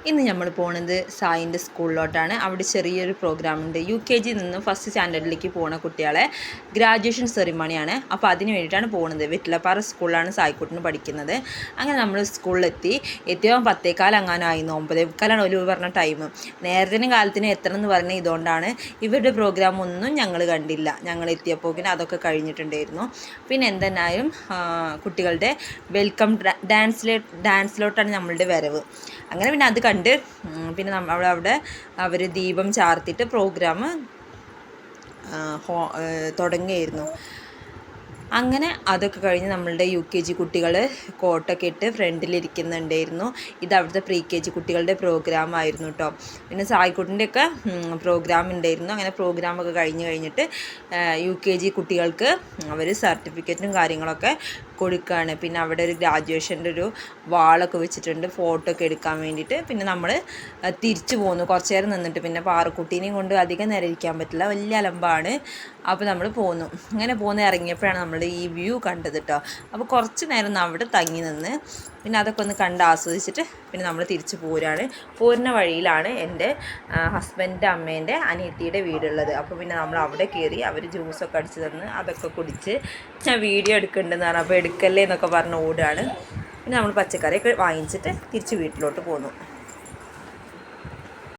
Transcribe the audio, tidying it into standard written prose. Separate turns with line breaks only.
ഇന്ന് നമ്മൾ പോകുന്നത് സായിൻ്റെ സ്കൂളിലോട്ടാണ്. അവിടെ ചെറിയൊരു പ്രോഗ്രാം ഉണ്ട്. UKG നിന്ന് ഫസ്റ്റ് സ്റ്റാൻഡേർഡിലേക്ക് പോകുന്ന കുട്ടികളെ ഗ്രാജുവേഷൻ സെറിമണിയാണ്. അപ്പോൾ അതിന് വേണ്ടിയിട്ടാണ് പോകുന്നത്. വെറ്റിലപ്പാറ സ്കൂളിലാണ് സായിക്കുട്ടിന് പഠിക്കുന്നത്. അങ്ങനെ നമ്മൾ സ്കൂളിലെത്തി. എത്തിയപ്പോൾ 10:15 അങ്ങാനായിരുന്നു. 9:15 ഒരു പറഞ്ഞ ടൈം. നേരത്തിനും കാലത്തിനും എത്തണം എന്ന് പറഞ്ഞ ഇതുകൊണ്ടാണ്. ഇവരുടെ പ്രോഗ്രാം ഒന്നും ഞങ്ങൾ കണ്ടില്ല. ഞങ്ങൾ എത്തിയപ്പോൾ അതൊക്കെ കഴിഞ്ഞിട്ടുണ്ടായിരുന്നു. പിന്നെ എന്തെന്നാലും കുട്ടികളുടെ വെൽക്കം ഡാൻസിലോട്ടാണ് നമ്മളുടെ വരവ്. അങ്ങനെ പിന്നെ അത് കണ്ട് പിന്നെ അവിടെ അവർ ദീപം ചാർത്തിയിട്ട് പ്രോഗ്രാം തുടങ്ങിയായിരുന്നു. അങ്ങനെ അതൊക്കെ കഴിഞ്ഞ് നമ്മളുടെ UKG കുട്ടികൾ കോട്ടൊക്കെ ഇട്ട് ഫ്രണ്ടിലിരിക്കുന്നുണ്ടായിരുന്നു. ഇത് അവിടുത്തെ KG കുട്ടികളുടെ പ്രോഗ്രാം ആയിരുന്നു കേട്ടോ. പിന്നെ സായിക്കുട്ടിൻ്റെയൊക്കെ പ്രോഗ്രാം ഉണ്ടായിരുന്നു. അങ്ങനെ പ്രോഗ്രാമൊക്കെ കഴിഞ്ഞിട്ട് UKG കുട്ടികൾക്ക് അവർ സർട്ടിഫിക്കറ്റും കാര്യങ്ങളൊക്കെ കൊടുക്കുകയാണ്. പിന്നെ അവിടെ ഒരു ഗ്രാജുവേഷൻ്റെ ഒരു വാളൊക്കെ വെച്ചിട്ടുണ്ട് ഫോട്ടോ ഒക്കെ എടുക്കാൻ വേണ്ടിയിട്ട്. പിന്നെ നമ്മൾ തിരിച്ചു പോന്നു. കുറച്ച് നേരം നിന്നിട്ട് പിന്നെ പാറക്കുട്ടീനെയും കൊണ്ട് അധികം നേരം ഇരിക്കാൻ പറ്റില്ല, വലിയ അലമ്പാണ്. അപ്പോൾ നമ്മൾ പോന്നു. അങ്ങനെ ഇറങ്ങിയപ്പോഴാണ് നമ്മൾ ഈ വ്യൂ കണ്ടത് കേട്ടോ. അപ്പോൾ കുറച്ച് നേരം അവിടെ തങ്ങി നിന്ന് പിന്നെ അതൊക്കെ ഒന്ന് കണ്ട് ആസ്വദിച്ചിട്ട് പിന്നെ നമ്മൾ തിരിച്ച് പോരുന്ന വഴിയിലാണ് എൻ്റെ ഹസ്ബൻഡിൻ്റെ അമ്മേൻ്റെ അനിയത്തിയുടെ വീടുള്ളത്. അപ്പോൾ പിന്നെ നമ്മൾ അവിടെ കയറി അവർ ജ്യൂസൊക്കെ അടിച്ച് തന്ന് അതൊക്കെ കുടിച്ച് ഞാൻ വീഡിയോ എടുക്കുന്നുണ്ടെന്ന് പറഞ്ഞു. അപ്പോൾ എടുക്കല്ലേ എന്നൊക്കെ പറഞ്ഞ് ഓടുകയാണ്. പിന്നെ നമ്മൾ പച്ചക്കറിയൊക്കെ വാങ്ങിച്ചിട്ട് തിരിച്ച് വീട്ടിലോട്ട് പോന്നു.